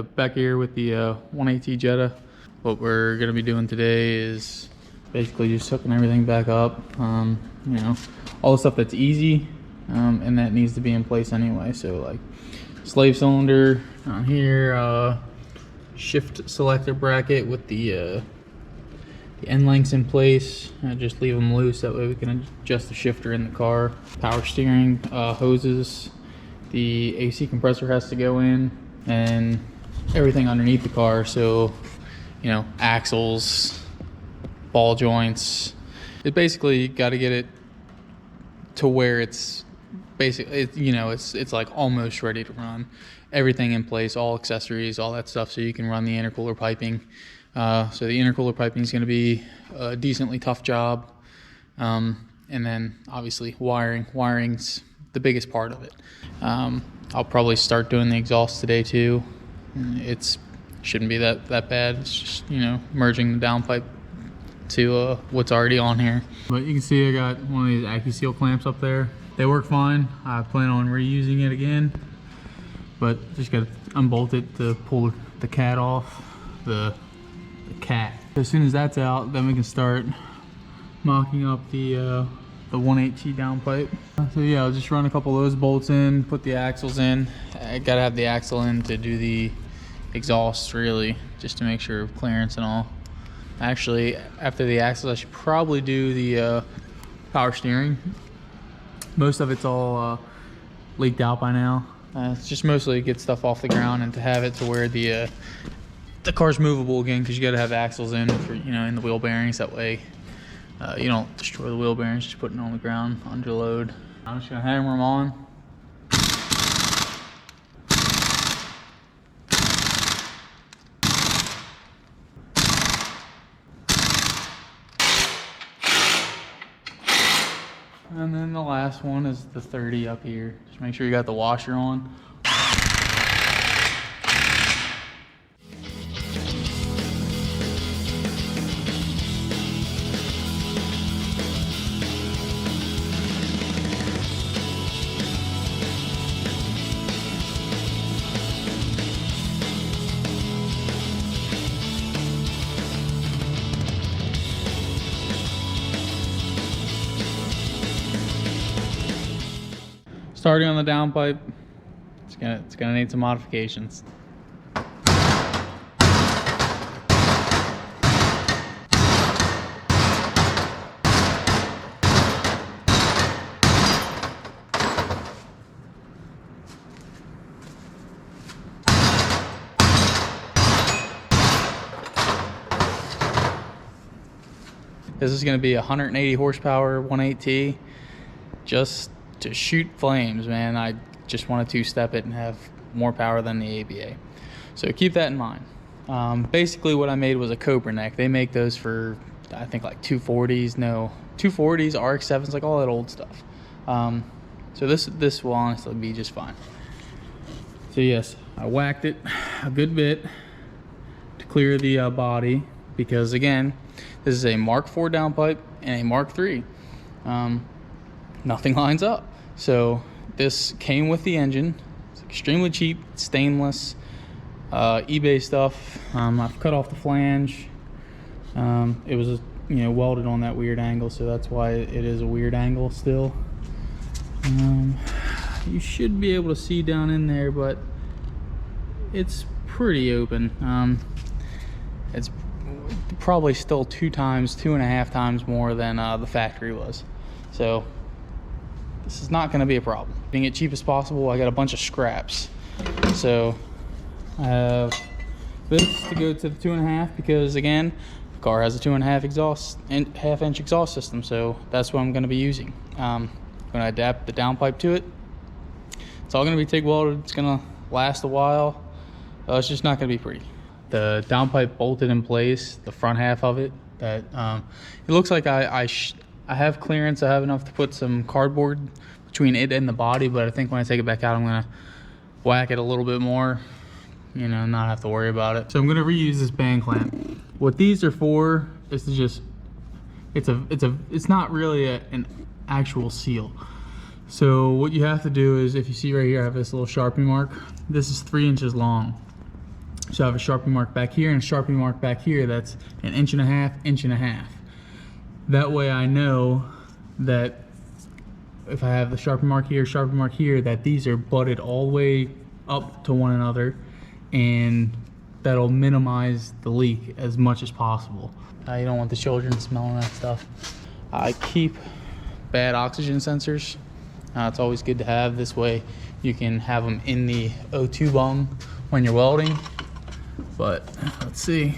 back here with the 180 Jetta. What we're gonna be doing today is basically just hooking everything back up. You know, all the stuff that's easy and that needs to be in place anyway. So like slave cylinder on here, shift selector bracket with the end links in place. Just leave them loose, that way we can adjust the shifter in the car. Power steering hoses, the AC compressor has to go in, and everything underneath the car. So, you know, axles, ball joints. It basically got to get it to where it's basically, you know, it's like almost ready to run. Everything in place, all accessories, all that stuff, so you can run the intercooler piping. So the intercooler piping is going to be a decently tough job. And then obviously wiring's the biggest part of it. I'll probably start doing the exhaust today too. It shouldn't be that bad. It's just, you know, merging the downpipe to what's already on here. But you can see I got one of these AccuSeal clamps up there. They work fine. I plan on reusing it again, but just got to unbolt it to pull the cat off. The cat. As soon as that's out, then we can start mocking up the 180 downpipe. So yeah, I'll just run a couple of those bolts in, put the axles in. I gotta have the axle in to do the exhaust, really, just to make sure of clearance and all. Actually, after the axles, I should probably do the power steering. Most of it's all leaked out by now. It's just mostly to get stuff off the ground and to have it to where the car's movable again, because you got to have axles in for, you know, in the wheel bearings. That way you don't destroy the wheel bearings just putting it on the ground under load. I'm just gonna hammer them on. And then the last one is the 30 up here. Just make sure you got the washer on. Starting on the downpipe, it's gonna need some modifications. This is gonna be 180 horsepower 180T, just to shoot flames, man. I just want to two-step it and have more power than the ABA. So keep that in mind. Basically what I made was a Cobra neck. They make those for, I think, like 240s, 240s, RX-7s, like all that old stuff. So this will honestly be just fine. So yes, I whacked it a good bit to clear the body, because again, this is a Mark IV downpipe and a Mark III. Nothing lines up. So this came with the engine. It's extremely cheap, stainless, eBay stuff. I've cut off the flange. It was, you know, welded on that weird angle, so that's why it is a weird angle still. You should be able to see down in there, but it's pretty open. It's probably still 2.5 times more than the factory was. So this is not going to be a problem. Being it cheap as possible, I got a bunch of scraps. So I have this to go to the 2.5, because again, the car has a 2.5-inch exhaust system, so that's what I'm going to be using. I'm going to adapt the downpipe to it. It's all going to be TIG welded. It's going to last a while. It's just not going to be pretty. The downpipe bolted in place, the front half of it. That it looks like I have clearance. I have enough to put some cardboard between it and the body, but I think when I take it back out, I'm gonna whack it a little bit more, you know, not have to worry about it. So I'm gonna reuse this band clamp. What these are for is to just, it's not really an actual seal. So what you have to do is, if you see right here, I have this little Sharpie mark. This is 3 inches long. So I have a Sharpie mark back here and a Sharpie mark back here that's an inch and a half, inch and a half. That way I know that if I have the Sharpie mark here, that these are butted all the way up to one another, and that'll minimize the leak as much as possible. You don't want the children smelling that stuff. I keep bad oxygen sensors. It's always good to have. This way you can have them in the O2 bung when you're welding. But let's see.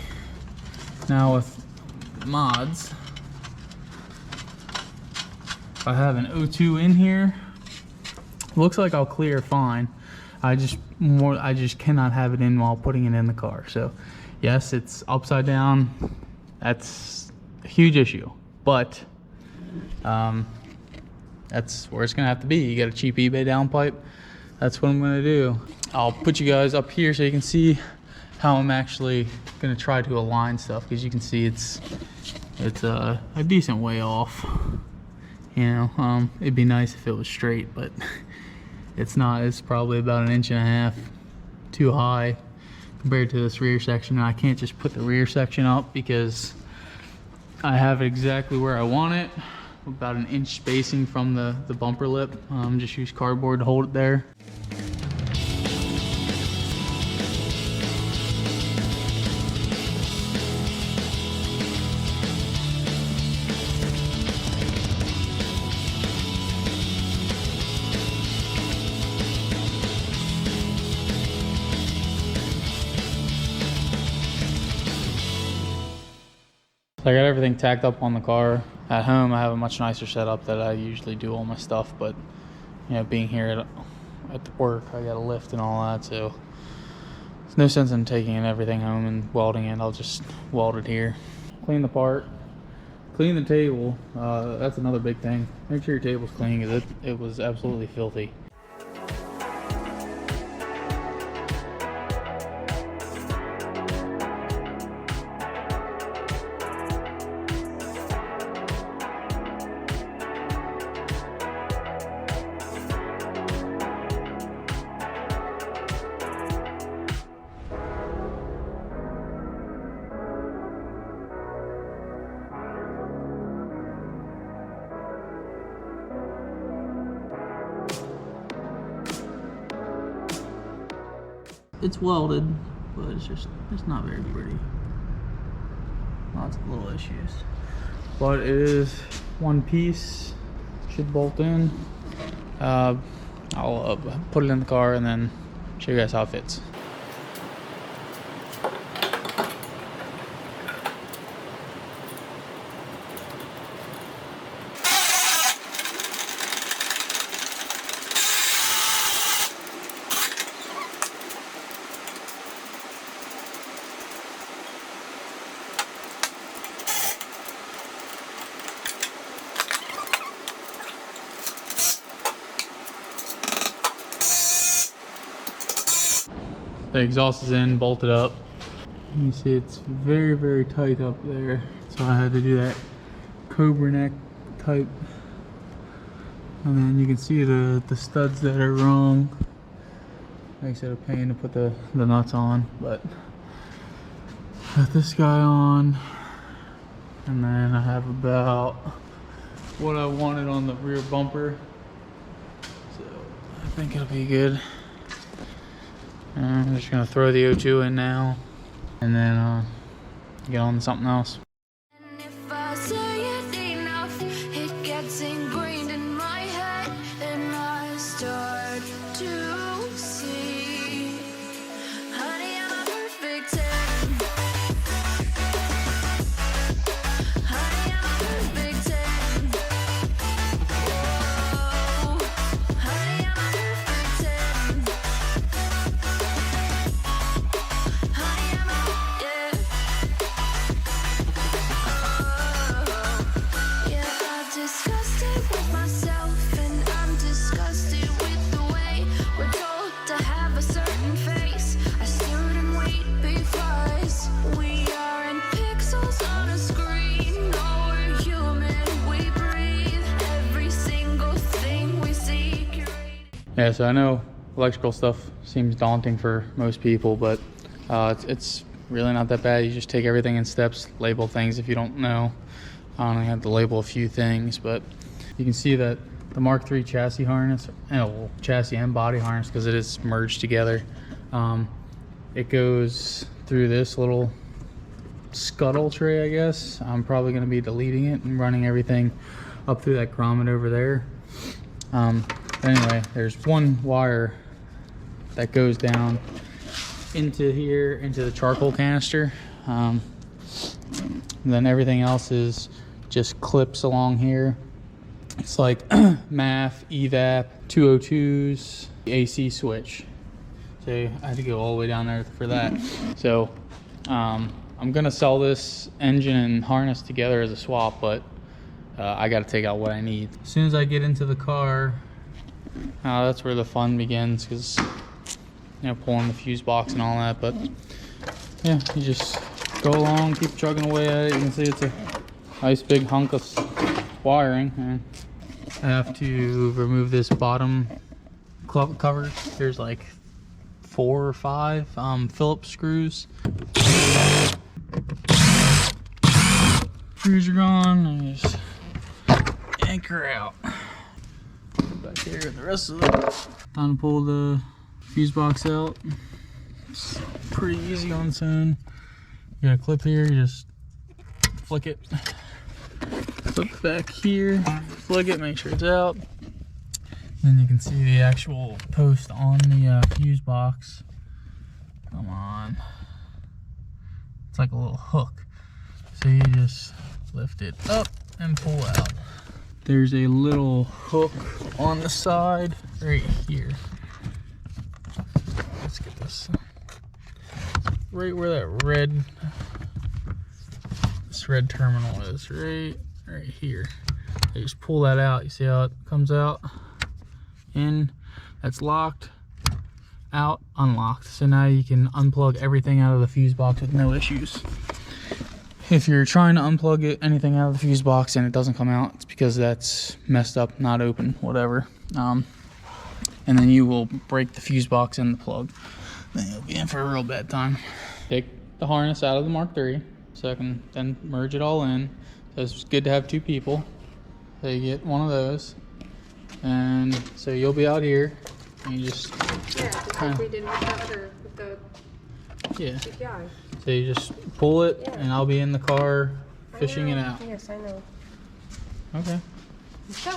Now with mods, if I have an O2 in here, looks like I'll clear fine. I just cannot have it in while putting it in the car. So yes, it's upside down. That's a huge issue, but that's where it's gonna have to be. You got a cheap eBay downpipe. That's what I'm gonna do. I'll put you guys up here so you can see how I'm actually gonna try to align stuff, because you can see it's a decent way off. You know, it'd be nice if it was straight, but it's not. It's probably about an inch and a half too high compared to this rear section. And I can't just put the rear section up because I have it exactly where I want it, about an inch spacing from the bumper lip. Just use cardboard to hold it there. So I got everything tacked up on the car. At home, I have a much nicer setup that I usually do all my stuff, but you know, being here at the work, I got a lift and all that, so there's no sense in taking everything home and welding it. I'll just weld it here. Clean the part, clean the table. That's another big thing. Make sure your table's clean, because it was absolutely filthy. It's welded, but it's not very pretty. Lots of little issues. But it is one piece, should bolt in. I'll put it in the car and then show you guys how it fits. The exhaust is in, bolted up. You see it's very, very tight up there. So I had to do that cobra neck type. And then you can see the studs that are wrong. Makes it a pain to put the nuts on, but got this guy on. And then I have about what I wanted on the rear bumper. So I think it'll be good. I'm just gonna throw the O2 in now, and then get on to something else. And if I say it enough, it gets ingrained in my head, and I start to see, honey, I'm a perfect 10. Honey, I'm a perfect 10. Whoa, honey, I'm a perfect 10. Honey, I'm a, yeah. Oh, yeah, I'm disgusted with myself, and I'm disgusted with the way we're told to have a certain face, a certain weight, because we aren't pixels on a screen. No, we're human, we breathe every single thing we see. Yeah, so I know electrical stuff seems daunting for most people, but It's really not that bad. You just take everything in steps, label things if you don't know. I only have to label a few things, but you can see that the Mark III chassis harness, chassis and body harness, because it is merged together, it goes through this little scuttle tray, I guess. I'm probably going to be deleting it and running everything up through that grommet over there. Anyway, there's one wire that goes down into here, into the charcoal canister. Then everything else is just clips along here. It's like MAF, EVAP, 202s, AC switch. So I had to go all the way down there for that. So I'm gonna sell this engine and harness together as a swap, but I gotta take out what I need. As soon as I get into the car, that's where the fun begins, because pulling the fuse box and all that. But yeah, you just go along, keep chugging away at it. You can see it's a nice big hunk of wiring. And I have to remove this bottom cover. There's like 4 or 5 Phillips screws. Screws are gone, and you just anchor out. Back here, the rest of it. Time to pull the fuse box out. It's pretty easy on its own. You got a clip here, you just flick it. Flip back here, flick it, make sure it's out. Then you can see the actual post on the fuse box. Come on. It's like a little hook. So you just lift it up and pull out. There's a little hook on the side right here. Let's get this right where that red terminal is, right here. You just pull that out. You see how it comes out? In, that's locked, out, unlocked. So now you can unplug everything out of the fuse box with no issues. If you're trying to unplug anything out of the fuse box and it doesn't come out, it's because that's messed up, not open, whatever. And then you will break the fuse box and the plug. Then you'll be in for a real bad time. Take the harness out of the Mark III so I can then merge it all in. So it's good to have 2 people. So you get one of those. And so you'll be out here, and you just just like we did with the other, with the CPI. So you just pull it, and I'll be in the car fishing it out. Yes, I know. Okay. Let's go.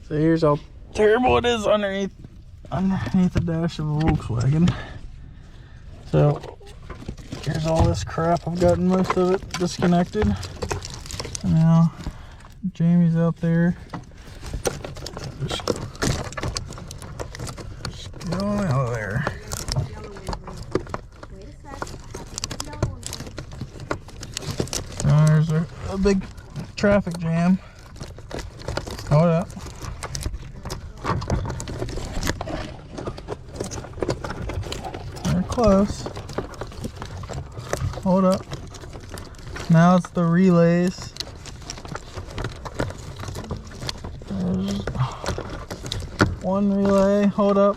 So here's how terrible it is underneath the dash of a Volkswagen. So here's all this crap. I've gotten most of it disconnected. Now Jamie's out there. Just get on out of there. There's a big traffic jam. Hold up. They're close. Hold up. Now it's the relays. There's one relay. Hold up.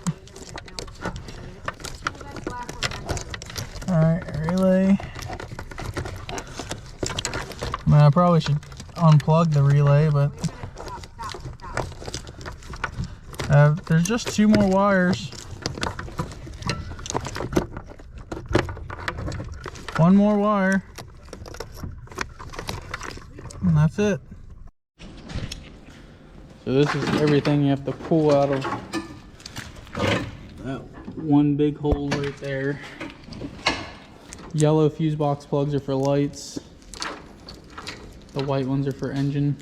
Alright, relay. I mean, I probably should unplug the relay, but there's just 2 more wires. 1 more wire. And that's it. So this is everything you have to pull out of that one big hole right there. Yellow fuse box plugs are for lights. The white ones are for engine.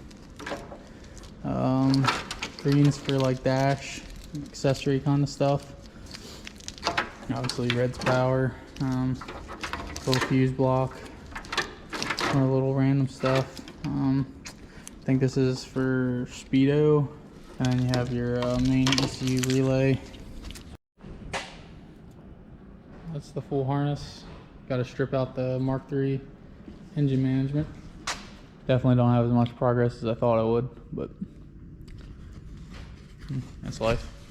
Greens for like dash, accessory kind of stuff. Obviously red's power. Little fuse block. More little random stuff. I think this is for speedo. And then you have your main ECU relay. That's the full harness. Got to strip out the Mark III engine management. Definitely don't have as much progress as I thought I would, but That's life.